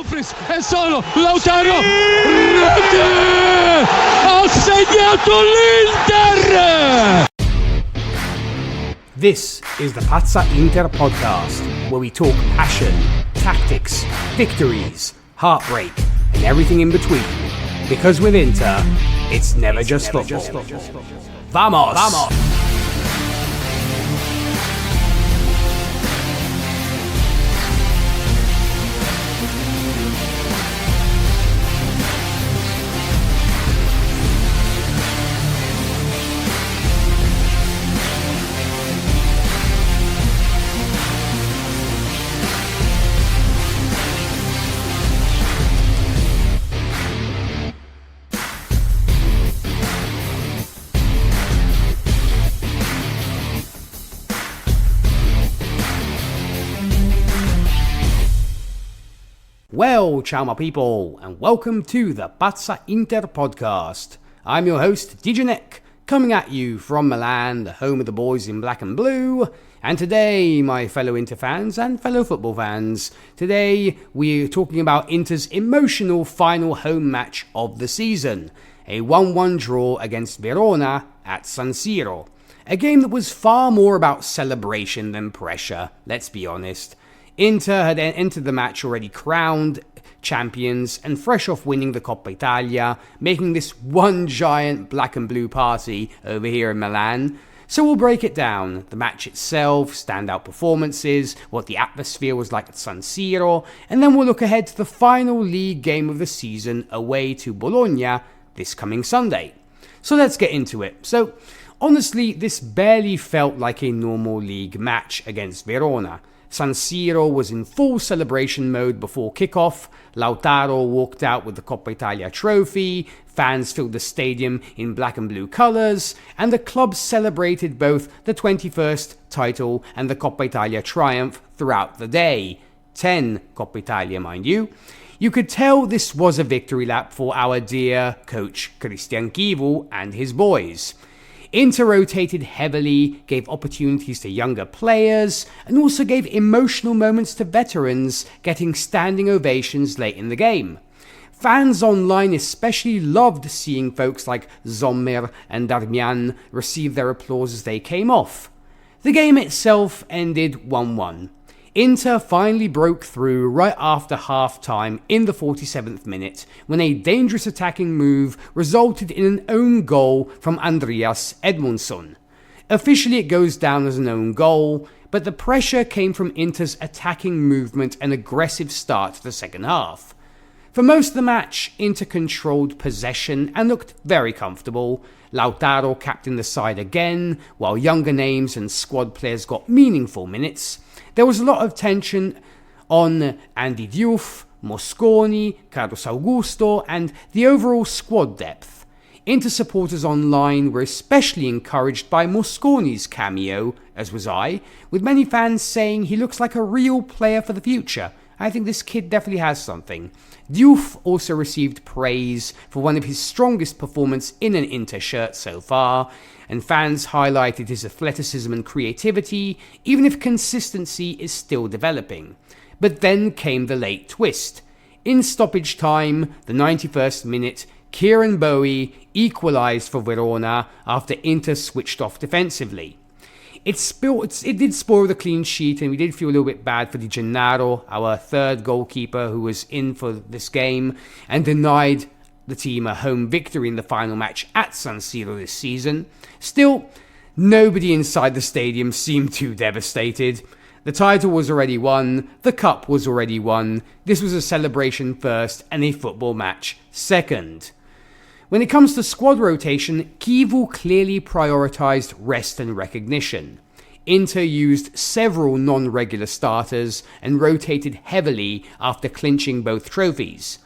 Dumfries è solo Lautaro, rete, ha segnato l'Inter! This is the Pazza Inter podcast, where we talk passion, tactics, victories, heartbreak, and everything in between. Because with Inter, it's never just football. Vamos! Vamos! Well, ciao my people, and welcome to the Pazza Inter podcast. I'm your host, DJ Nik, coming at you from Milan, the home of the boys in black and blue. And today, my fellow Inter fans and fellow football fans, today we're talking about Inter's emotional final home match of the season, a 1-1 draw against Verona at San Siro. A game that was far more about celebration than pressure, let's be honest. Inter had entered the match already crowned champions and fresh off winning the Coppa Italia, making this one giant black and blue party over here in Milan. So we'll break it down, the match itself, standout performances, what the atmosphere was like at San Siro, and then we'll look ahead to the final league game of the season away to Bologna this coming Sunday. So let's get into it. So honestly, this barely felt like a normal league match against Verona. San Siro was in full celebration mode before kickoff. Lautaro walked out with the Coppa Italia trophy, fans filled the stadium in black and blue colours, and the club celebrated both the 21st title and the Coppa Italia triumph throughout the day. 10 Coppa Italia, mind you. You could tell this was a victory lap for our dear coach Cristian Chivu and his boys. Inter rotated heavily, gave opportunities to younger players, and also gave emotional moments to veterans, getting standing ovations late in the game. Fans online especially loved seeing folks like Sommer and Darmian receive their applause as they came off. The game itself ended 1-1. Inter finally broke through right after half-time in the 47th minute when a dangerous attacking move resulted in an own goal from Andreas Edmundsson. Officially it goes down as an own goal, but the pressure came from Inter's attacking movement and aggressive start to the second half. For most of the match, Inter controlled possession and looked very comfortable. Lautaro captained the side again, while younger names and squad players got meaningful minutes. There was a lot of tension on Andy Diouf, Mosconi, Carlos Augusto, and the overall squad depth. Inter supporters online were especially encouraged by Mosconi's cameo, as was I, with many fans saying he looks like a real player for the future. I think this kid definitely has something. Diouf also received praise for one of his strongest performances in an Inter shirt so far, and fans highlighted his athleticism and creativity, even if consistency is still developing. But then came the late twist. In stoppage time, the 91st minute, Kieran Bowie equalised for Verona after Inter switched off defensively. It did spoil the clean sheet, and we did feel a little bit bad for Di Gennaro, our third goalkeeper who was in for this game, and denied the team a home victory in the final match at San Siro this season. Still, nobody inside the stadium seemed too devastated. The title was already won, the cup was already won, this was a celebration first and a football match second. When it comes to squad rotation, Chivu clearly prioritised rest and recognition. Inter used several non-regular starters and rotated heavily after clinching both trophies.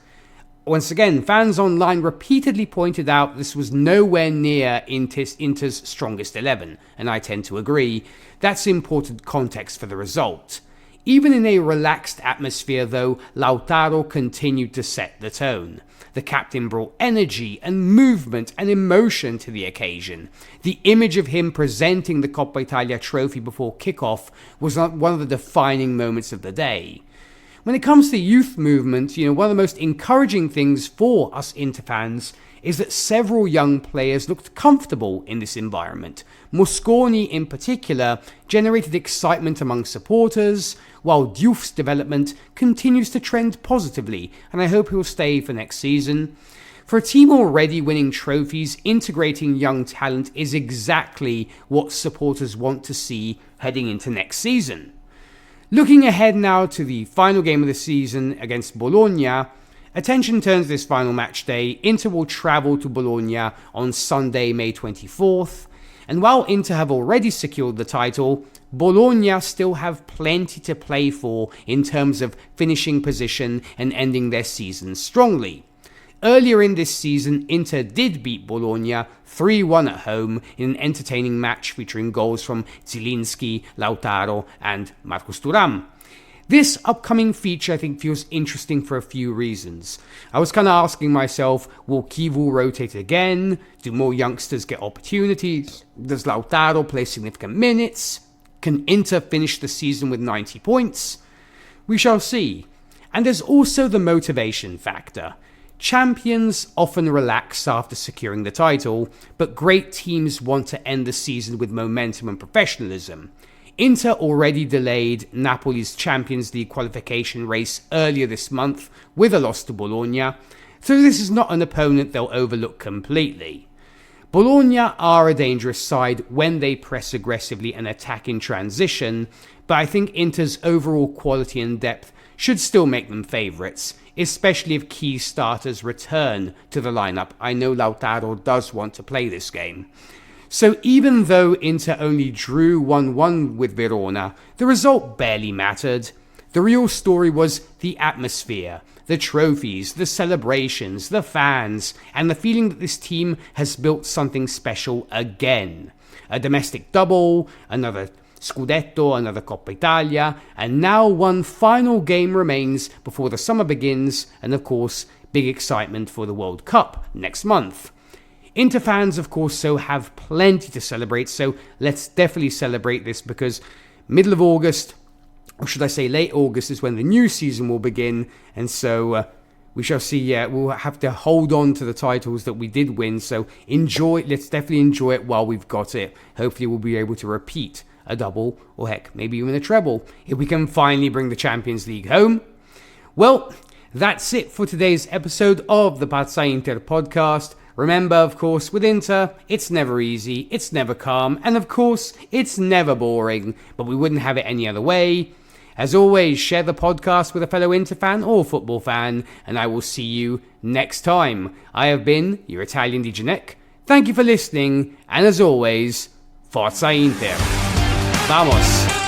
Once again, fans online repeatedly pointed out this was nowhere near Inter's strongest 11, and I tend to agree. That's important context for the result. Even in a relaxed atmosphere though, Lautaro continued to set the tone. The captain brought energy and movement and emotion to the occasion. The image of him presenting the Coppa Italia trophy before kickoff was one of the defining moments of the day. When it comes to the youth movement, one of the most encouraging things for us Inter fans is that several young players looked comfortable in this environment. Mosconi in particular generated excitement among supporters, while Diouf's development continues to trend positively, and I hope he'll stay for next season. For a team already winning trophies, integrating young talent is exactly what supporters want to see heading into next season. Looking ahead now to the final game of the season against Bologna, attention turns to this final match day. Inter will travel to Bologna on Sunday, May 24th. And while Inter have already secured the title, Bologna still have plenty to play for in terms of finishing position and ending their season strongly. Earlier in this season, Inter did beat Bologna 3-1 at home in an entertaining match featuring goals from Zielinski, Lautaro and Marcus Thuram. This upcoming feature I think feels interesting for a few reasons. I was kind of asking myself, will Kivu rotate again? Do more youngsters get opportunities? Does Lautaro play significant minutes? Can Inter finish the season with 90 points? We shall see. And there's also the motivation factor. Champions often relax after securing the title, but great teams want to end the season with momentum and professionalism. Inter already delayed Napoli's Champions League qualification race earlier this month with a loss to Bologna, so this is not an opponent they'll overlook completely. Bologna are a dangerous side when they press aggressively and attack in transition, but I think Inter's overall quality and depth should still make them favourites, especially if key starters return to the lineup. I know Lautaro does want to play this game. So even though Inter only drew 1-1 with Verona, the result barely mattered. The real story was the atmosphere, the trophies, the celebrations, the fans, and the feeling that this team has built something special again. A domestic double, another Scudetto, another Coppa Italia, and now one final game remains before the summer begins, and of course, big excitement for the World Cup next month. Inter fans, of course, have plenty to celebrate, so let's definitely celebrate this because middle of August, or should I say late August, is when the new season will begin, and so we shall see. We'll have to hold on to the titles that we did win, so let's definitely enjoy it while we've got it. Hopefully we'll be able to repeat a double, or heck, maybe even a treble, if we can finally bring the Champions League home. Well, that's it for today's episode of the Pazza Inter podcast. Remember, of course, with Inter, it's never easy, it's never calm, and of course, it's never boring, but we wouldn't have it any other way. As always, share the podcast with a fellow Inter fan or football fan, and I will see you next time. I have been your Italian DJ Nik. Thank you for listening, and as always, Forza Inter. Vamos!